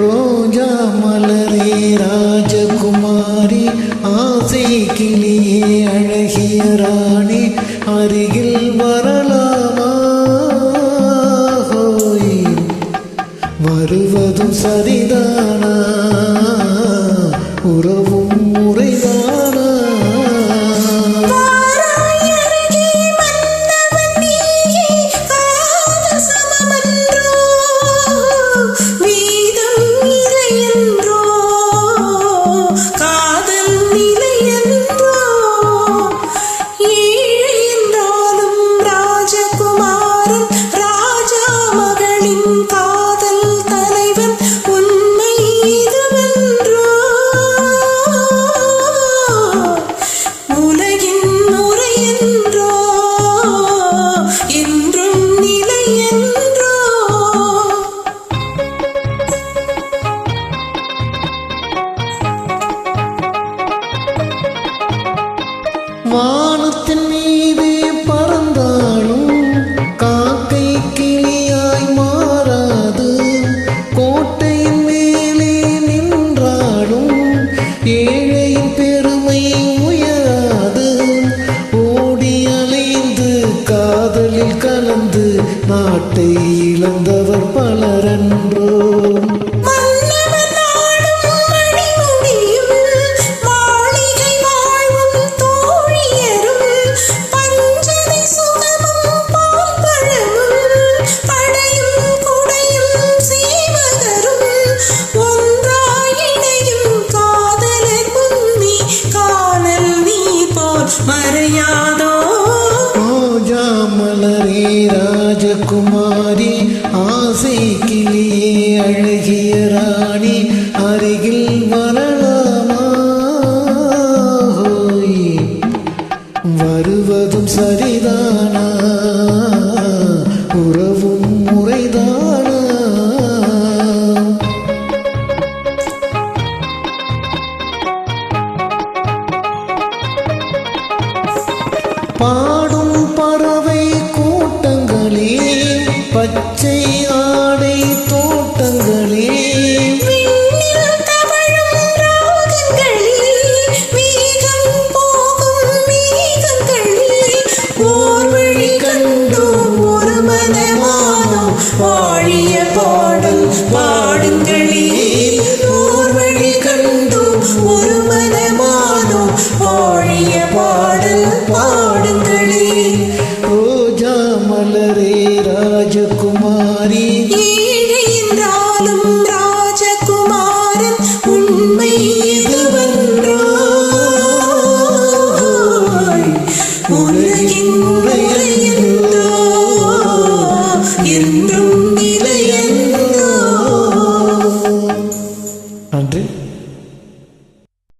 ரோஜா மலரே ராஜகுமாரி ஆசை கிளியே அழகிய ராணி அருகில் வரலாமா ஹோய் வருவதும் சரிதானா உறவும் முறைதானா வானத்தின் மீது பறந்தாலும் காக்கை கிளியாய் மாறாது கோட்டையின் மேலே நின்றாலும் ஏழையின் பெருமை உயராது ஓடி அலைந்து காதலில் கலந்து நாட்டை இழந்தவர் பலரன்றோ ரோஜா மலரே ராஜகுமாரி ஆசை கிளியே அழகிய ராணி அருகில் வரலாமா ஹோய் வருவதும் சரிதானா உறவும் முறைதானா பாடும் பறவை கூட்டங்களே பச்சை ஆடை தோட்டங்களே ஓர்வழி கண்டோம் ஒரு மனமானோம் வாழிய பாடல் பாடுங்களே ஓர்வழி கண்டோம் ஒரு மனமானோம் வாழிய பாடல்